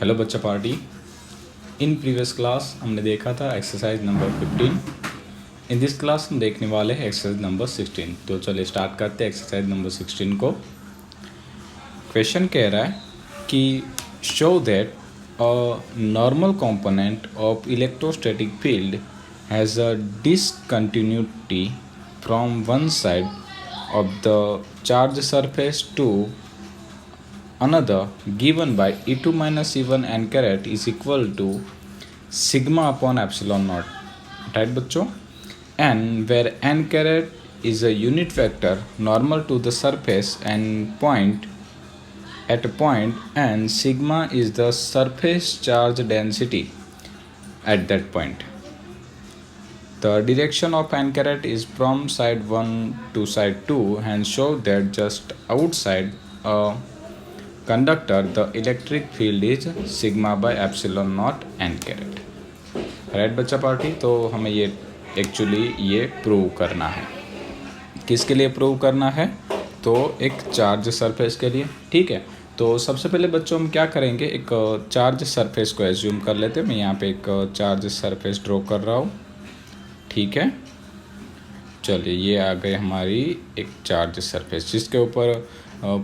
Hello बच्चा party. In previous class हमने देखा था exercise number 15। In this class हम देखने वाले हैं एक्सरसाइज नंबर 16। तो चलिए स्टार्ट करते हैं एक्सरसाइज नंबर 16 को। क्वेश्चन कह रहा है कि show that a normal component of electrostatic field has a discontinuity from one side of the charge surface to another given by E2 minus E1 n caret is equal to sigma upon epsilon naught, right बच्चों? And where n caret is a unit vector normal to the surface and point at a point, and sigma is the surface charge density at that point. The direction of n caret is from side 1 to side 2 and show that just outside a conductor the electric field is sigma by epsilon naught n caret, right बच्चा party. तो हमें ये actually ये prove करना है। किसके लिए prove करना है? तो एक चार्ज सरफेस के लिए, ठीक है। तो सबसे पहले बच्चों हम क्या करेंगे, एक चार्ज सरफेस को एज्यूम कर लेते हैं। मैं यहाँ पे एक चार्ज सरफेस ड्रॉ कर रहा हूँ, ठीक है। चलिए ये आ गई हमारी एक चार्ज सरफेस जिसके ऊपर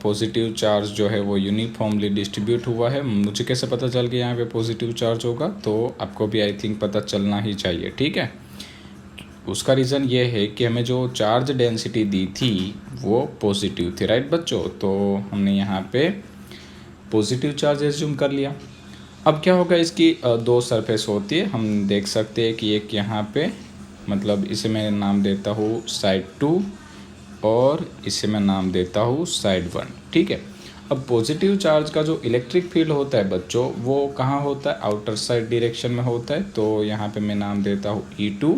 पॉजिटिव चार्ज जो है वो यूनिफॉर्मली डिस्ट्रीब्यूट हुआ है। मुझे कैसे पता चल गया यहाँ पे पॉजिटिव चार्ज होगा? तो आपको भी आई थिंक पता चलना ही चाहिए, ठीक है। उसका रीज़न ये है कि हमें जो चार्ज डेंसिटी दी थी वो पॉजिटिव थी, राइट बच्चों। तो हमने यहाँ पे पॉजिटिव चार्ज एज्यूम कर लिया। अब क्या होगा, इसकी दो सरफेस होती है। हम देख सकते हैं कि एक यहाँ पे, मतलब इसे मैं नाम देता हूँ साइड 2 और इसे मैं नाम देता हूँ साइड 1, ठीक है। अब पॉजिटिव चार्ज का जो इलेक्ट्रिक फील्ड होता है बच्चों वो कहाँ होता है? आउटर साइड डायरेक्शन में होता है। तो यहाँ पे मैं नाम देता हूँ E2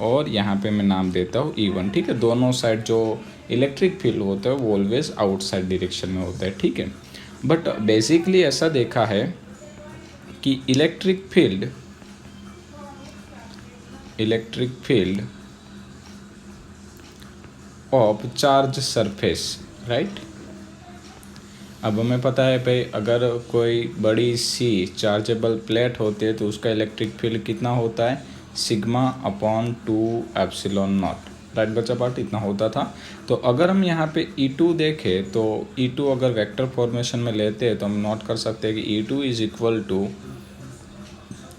और यहाँ पे मैं नाम देता हूँ E1, ठीक है। दोनों साइड जो इलेक्ट्रिक फील्ड होता है वो ऑलवेज आउटसाइड डायरेक्शन में होता है, ठीक है। बट बेसिकली ऐसा देखा है कि electric field of charge surface, right. अब हमें पता है भाई, अगर कोई बड़ी सी चार्जेबल प्लेट होती है तो उसका इलेक्ट्रिक फील्ड कितना होता है? Sigma upon 2 epsilon not, right बच्चा पार्ट, इतना होता था। तो अगर हम यहाँ पे E2 देखें तो E2 अगर वेक्टर फॉर्मेशन में लेते हैं तो हम नोट कर सकते हैं कि E2 is equal to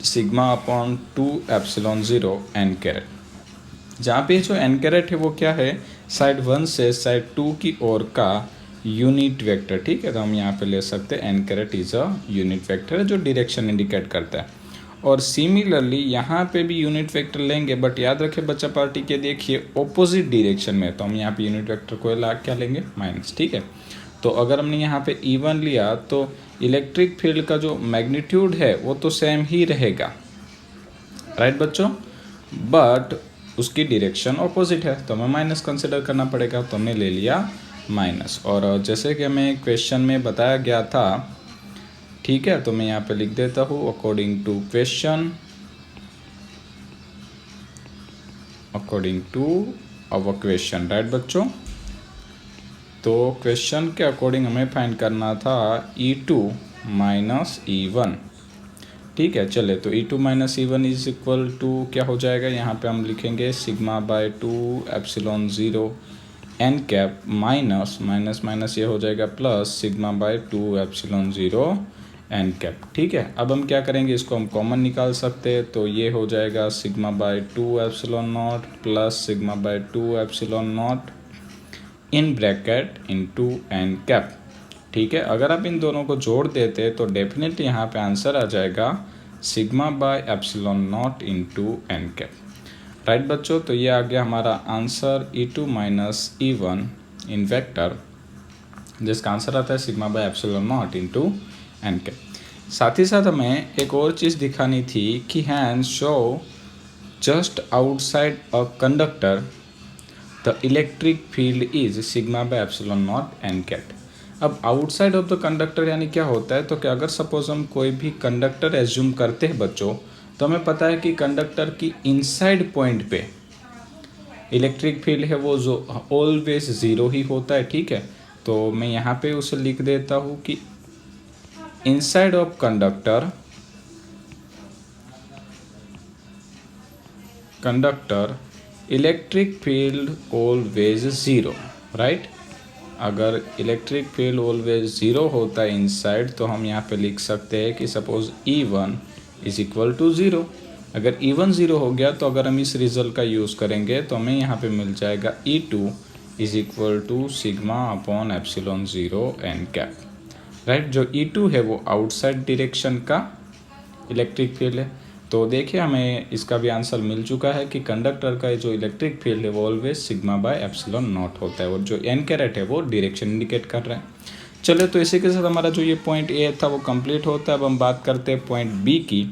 sigma upon 2 epsilon 0 n caret, जहाँ पे जो n कैरेट है वो क्या है? साइड 1 से साइड 2 की ओर का यूनिट वेक्टर, ठीक है। तो हम यहाँ पे ले सकते हैं n caret is a unit vector है जो डायरेक्शन इंडिकेट करता है। और सिमिलरली यहाँ पे भी यूनिट वेक्टर लेंगे, बट याद रखें बच्चा पार्टी के, देखिए ऑपोजिट डायरेक्शन में। तो हम यहाँ पे यूनिट वेक्टर को ला क्या लेंगे? माइनस, ठीक है। तो अगर हमने यहाँ पे E1 लिया तो इलेक्ट्रिक फील्ड का जो मैग्नीट्यूड है वो तो सेम ही रहेगा, राइट बच्चों, बट उसकी डायरेक्शन ऑपोजिट है तो हमें माइनस कंसिडर करना पड़ेगा। तो हमने ले लिया माइनस। और जैसे कि हमें क्वेश्चन में बताया गया था, ठीक है, तो मैं यहाँ पे लिख देता हूँ according to our question, right बच्चों। तो क्वेश्चन के अकॉर्डिंग हमें फाइंड करना था E2 माइनस E1, ठीक है। चले तो E2 minus E1 is equal to क्या हो जाएगा? यहाँ पे हम लिखेंगे sigma bye 2 epsilon 0 n cap minus minus minus ये हो जाएगा plus sigma bye 2 epsilon 0 n cap, ठीक है। अब हम क्या करेंगे, इसको हम कॉमन निकाल सकते हैं। तो ये हो जाएगा sigma bye 2 epsilon not plus sigma bye 2 epsilon not in bracket into n cap, ठीक है। अगर आप इन दोनों को जोड़ देते तो डेफिनेटली यहाँ पे आंसर आ जाएगा sigma by epsilon not into n cap, right बच्चों। तो ये आ गया हमारा आंसर E2 माइनस E1 इन वेक्टर, जिसका आंसर आता है sigma by epsilon not into n cap. साथ ही साथ हमें एक और चीज़ दिखानी थी कि hand show just outside a conductor the electric field is sigma by epsilon not n cap. अब आउटसाइड ऑफ द कंडक्टर यानी क्या होता है? तो क्या अगर सपोज हम कोई भी कंडक्टर एज्यूम करते हैं बच्चों, तो हमें पता है कि कंडक्टर की इनसाइड पॉइंट पे इलेक्ट्रिक फील्ड है वो जो ऑलवेज ज़ीरो ही होता है, ठीक है। तो मैं यहाँ पे उसे लिख देता हूँ कि inside of conductor electric field always zero, right. अगर इलेक्ट्रिक फील्ड ऑलवेज ज़ीरो होता है इनसाइड तो हम यहाँ पे लिख सकते हैं कि suppose E1 is equal to zero. अगर E1 ज़ीरो हो गया तो अगर हम इस रिजल्ट का यूज़ करेंगे तो हमें यहाँ पे मिल जाएगा E2 is equal to sigma upon epsilon zero N cap, right. जो E2 है वो आउटसाइड डायरेक्शन का इलेक्ट्रिक फील्ड है। तो देखिए हमें इसका भी आंसर मिल चुका है कि कंडक्टर का जो इलेक्ट्रिक फील्ड है वो always sigma by epsilon not होता है और जो एन कैरेट है वो डायरेक्शन इंडिकेट कर रहा है। चलिए, तो इसी के साथ हमारा जो ये पॉइंट ए था वो कंप्लीट होता है। अब हम बात करते हैं पॉइंट बी की।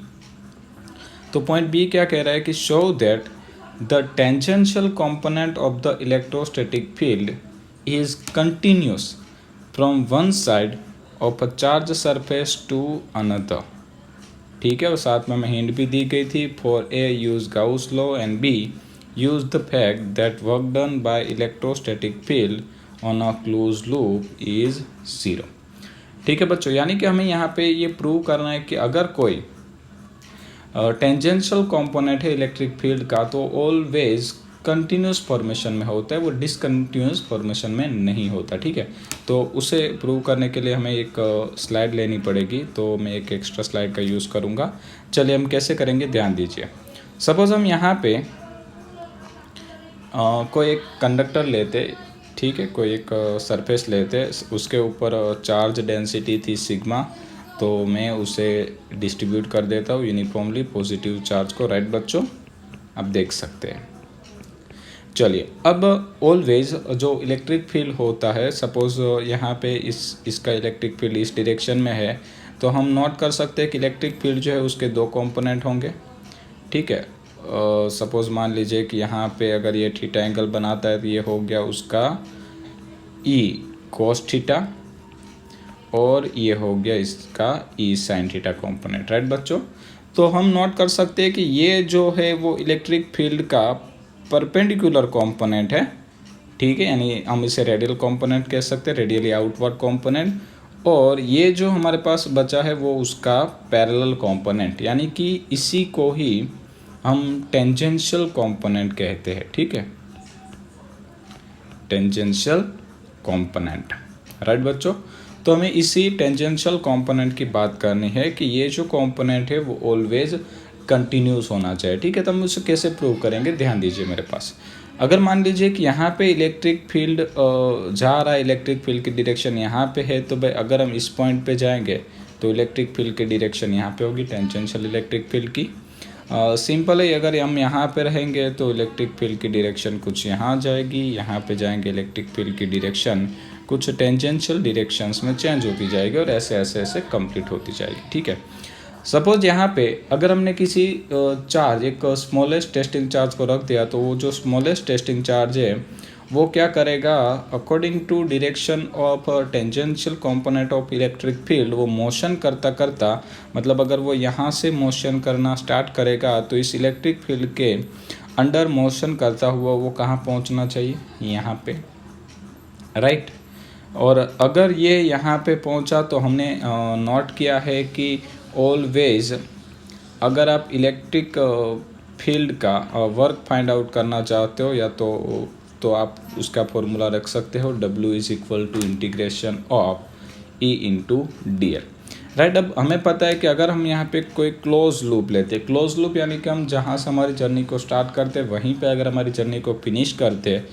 तो पॉइंट बी क्या कह रहा है कि show that the tangential component of the electrostatic field is continuous from one side of a charge surface to another, ठीक है। और साथ में हमें हिंट भी दी गई थी, for a use Gauss law and B use the fact that work done by electrostatic field on a close loop is zero, ठीक है बच्चों। यानी कि हमें यहाँ पे ये प्रूव करना है कि अगर कोई टेंजेंशियल कंपोनेंट है इलेक्ट्रिक फील्ड का तो ऑलवेज कंटिन्यूस फॉर्मेशन में होता है, वो डिसकंटिन्यूस फॉर्मेशन में नहीं होता, ठीक है। तो उसे प्रूव करने के लिए हमें एक स्लाइड लेनी पड़ेगी, तो मैं एक एक्स्ट्रा स्लाइड का यूज़ करूँगा। चलिए हम कैसे करेंगे, ध्यान दीजिए। सपोज़ हम यहाँ पे कोई एक कंडक्टर लेते, ठीक है, कोई एक सरफेस लेते, उसके ऊपर चार्ज डेंसिटी थी सिग्मा, तो मैं उसे डिस्ट्रीब्यूट कर देता हूँ यूनिफॉर्मली पॉजिटिव चार्ज को, राइट बच्चों, आप देख सकते हैं। चलिए, अब ऑलवेज जो इलेक्ट्रिक फील्ड होता है, सपोज़ यहाँ पे इसका इलेक्ट्रिक फील्ड इस डायरेक्शन में है, तो हम नोट कर सकते हैं कि इलेक्ट्रिक फील्ड जो है उसके दो कंपोनेंट होंगे, ठीक है। सपोज़ मान लीजिए कि यहाँ पे अगर ये थीटा एंगल बनाता है तो ये हो गया उसका ई कोस थीटा और ये हो गया इसका ई साइन थीटा कंपोनेंट, राइट बच्चों। तो हम नोट कर सकते हैं कि ये जो है वो इलेक्ट्रिक फील्ड का परपेंडिकुलर कंपोनेंट है, ठीक है, यानी हम इसे रेडियल कंपोनेंट कह सकते हैं, रेडियली आउटवर्ड कंपोनेंट। और ये जो हमारे पास बचा है वो उसका पैरेलल कंपोनेंट, यानी कि इसी को ही हम टेंजेंशियल कंपोनेंट कहते हैं, ठीक है, टेंजेंशियल कंपोनेंट, राइट बच्चों। तो हमें इसी टेंजेंशियल कंपोनेंट की बात करनी है कि ये जो कंपोनेंट है वो ऑलवेज कंटिन्यूस होना चाहिए, ठीक है। तो हम उसे कैसे प्रूव करेंगे, ध्यान दीजिए मेरे पास। अगर मान लीजिए कि यहाँ पे इलेक्ट्रिक फील्ड जा रहा है, इलेक्ट्रिक फील्ड की डायरेक्शन यहाँ पे है, तो भाई अगर हम इस पॉइंट पे जाएंगे तो इलेक्ट्रिक फील्ड की डायरेक्शन यहाँ पे होगी, टेंजेंशियल इलेक्ट्रिक फील्ड की। सिंपल है, अगर हम यहाँ पे रहेंगे तो इलेक्ट्रिक फील्ड की डायरेक्शन कुछ यहाँ जाएगी, यहाँ पे जाएंगे इलेक्ट्रिक फील्ड की डायरेक्शन कुछ टेंजेंशियल डायरेक्शंस में चेंज होती जाएगी और ऐसे ऐसे ऐसे कंप्लीट होती जाएगी, ठीक है। सपोज यहाँ पे अगर हमने किसी चार्ज, एक स्मॉलेस्ट टेस्टिंग चार्ज को रख दिया, तो वो जो स्मॉलेस्ट टेस्टिंग चार्ज है वो क्या करेगा, according to direction of tangential component of electric field, वो मोशन करता करता, मतलब अगर वो यहाँ से मोशन करना स्टार्ट करेगा तो इस इलेक्ट्रिक फील्ड के अंडर मोशन करता हुआ वो कहाँ पहुँचना चाहिए, यहाँ पे, राइट। और अगर ये यहाँ पे पहुँचा तो हमने नोट किया है कि ऑलवेज अगर आप इलेक्ट्रिक फील्ड का वर्क फाइंड आउट करना चाहते हो या तो आप उसका फॉर्मूला रख सकते हो, W is equal to integration of E into D L, right. अब हमें पता है कि अगर हम यहाँ पे कोई क्लोज लूप लेते हैं, क्लोज लूप यानी कि हम जहाँ से हमारी जर्नी को स्टार्ट करते हैं वहीं पे अगर हमारी जर्नी को फिनिश करते हैं,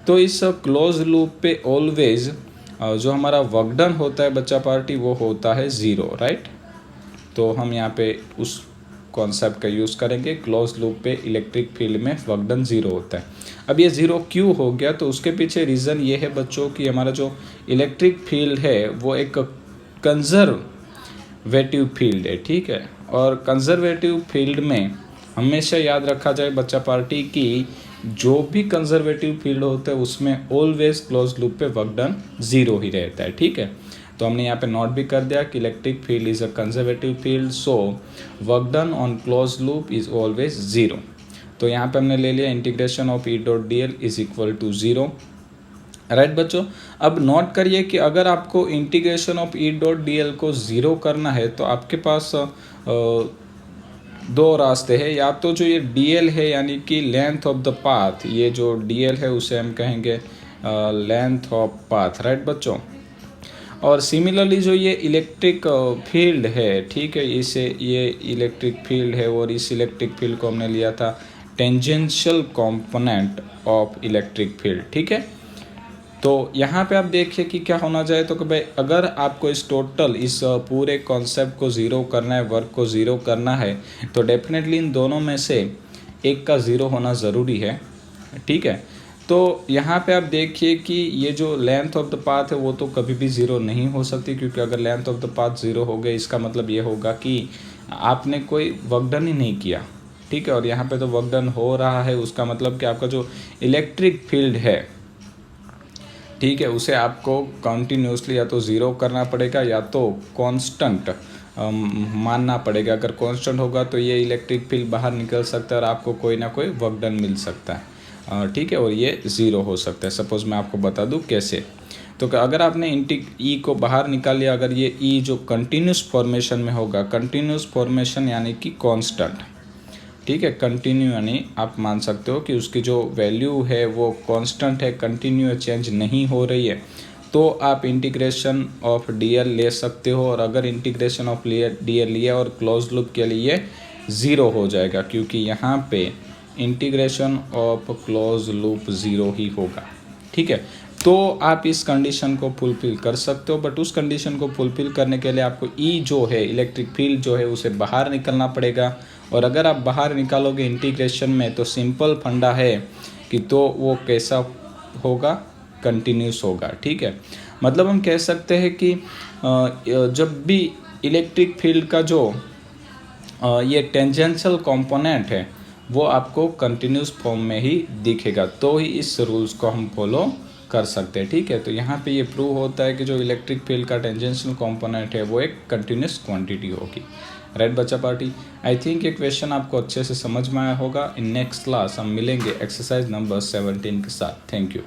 तो इस क्लोज लूप पे ऑलवेज जो हमारा वर्क डन होता है बच्चा पार्टी, वो होता है ज़ीरो, राइट। तो हम यहाँ पे उस कॉन्सेप्ट का यूज़ करेंगे, क्लोज लूप पे इलेक्ट्रिक फील्ड में वर्क डन ज़ीरो होता है। अब ये ज़ीरो क्यों हो गया, तो उसके पीछे रीज़न ये है बच्चों कि हमारा जो इलेक्ट्रिक फील्ड है वो एक कंजर्वेटिव फील्ड है, ठीक है। और कंजर्वेटिव फील्ड में हमेशा याद रखा जाए बच्चा पार्टी की जो भी कंजर्वेटिव फील्ड होता है उसमें ऑलवेज क्लोज लूप पे वर्क डन ज़ीरो ही रहता है, ठीक है। तो हमने यहाँ पे नोट भी कर दिया कि electric field is a conservative field, so work done on close loop is always zero. तो यहाँ पे हमने ले लिया integration of E dot D L is equal to zero. Right बच्चों, अब नोट करिए कि अगर आपको integration of E dot D L को ज़ीरो करना है तो आपके पास दो रास्ते हैं। या तो जो ये डी एल है यानी कि लेंथ ऑफ द पाथ, ये जो डी एल है उसे हम कहेंगे लेंथ ऑफ पाथ, राइट बच्चों। और सिमिलरली जो ये इलेक्ट्रिक फील्ड है, ठीक है, इसे ये इलेक्ट्रिक फील्ड है और इस इलेक्ट्रिक फील्ड को हमने लिया था tangential component of electric field, ठीक है। तो यहाँ पे आप देखिए कि क्या होना चाहिए, तो कि भाई अगर आपको इस पूरे कॉन्सेप्ट को ज़ीरो करना है, वर्क को ज़ीरो करना है, तो डेफिनेटली इन दोनों में से एक का ज़ीरो होना ज़रूरी है, ठीक है। तो यहाँ पे आप देखिए कि ये जो लेंथ ऑफ द पाथ है वो तो कभी भी ज़ीरो नहीं हो सकती, क्योंकि अगर length of the path zero हो गई इसका मतलब ये होगा कि आपने कोई वर्क डन ही नहीं किया, ठीक है। और यहाँ पे तो वर्क डन हो रहा है, उसका मतलब कि आपका जो इलेक्ट्रिक फील्ड है, ठीक है, उसे आपको कंटिन्यूसली या तो ज़ीरो करना पड़ेगा या तो कांस्टेंट मानना पड़ेगा। अगर कांस्टेंट होगा तो ये इलेक्ट्रिक फील्ड बाहर निकल सकता है और आपको कोई ना कोई वर्क डन मिल सकता है, ठीक है, और ये ज़ीरो हो सकता है। सपोज़ मैं आपको बता दूं कैसे। तो अगर आपने ई को बाहर निकाल लिया, अगर ये ई जो कंटिन्यूस फॉर्मेशन में होगा, कंटिन्यूस फॉर्मेशन यानी कि कांस्टेंट, ठीक है, कंटिन्यू यानी आप मान सकते हो कि उसकी जो वैल्यू है वो कांस्टेंट है, कंटिन्यू चेंज नहीं हो रही है, तो आप इंटीग्रेशन ऑफ डी एल ले सकते हो। और अगर इंटीग्रेशन ऑफ डी एल लिया और क्लोज लूप के लिए ज़ीरो हो जाएगा, क्योंकि यहाँ पे integration of close loop zero ही होगा, ठीक है। तो आप इस कंडीशन को फुलफिल कर सकते हो, बट उस कंडीशन को फुलफिल करने के लिए आपको ई जो है इलेक्ट्रिक फील्ड जो है उसे बाहर निकलना पड़ेगा। और अगर आप बाहर निकालोगे इंटीग्रेशन में तो सिंपल फंडा है कि तो वो कैसा होगा, कंटिन्यूस होगा, ठीक है। मतलब हम कह सकते हैं कि जब भी इलेक्ट्रिक फील्ड का जो ये टेंजेंशियल कंपोनेंट है वो आपको कंटिन्यूस फॉर्म में ही दिखेगा, तो ही इस रूल्स को हम फॉलो कर सकते हैं, ठीक है। तो यहाँ पे ये प्रूव होता है कि जो इलेक्ट्रिक फील्ड का टेंजेंशियल कंपोनेंट है वो एक कंटिन्यूस क्वांटिटी होगी, राइट बच्चा पार्टी। आई थिंक ये क्वेश्चन आपको अच्छे से समझ में आया होगा। इन नेक्स्ट क्लास हम मिलेंगे एक्सरसाइज नंबर 17 के साथ। Thank you.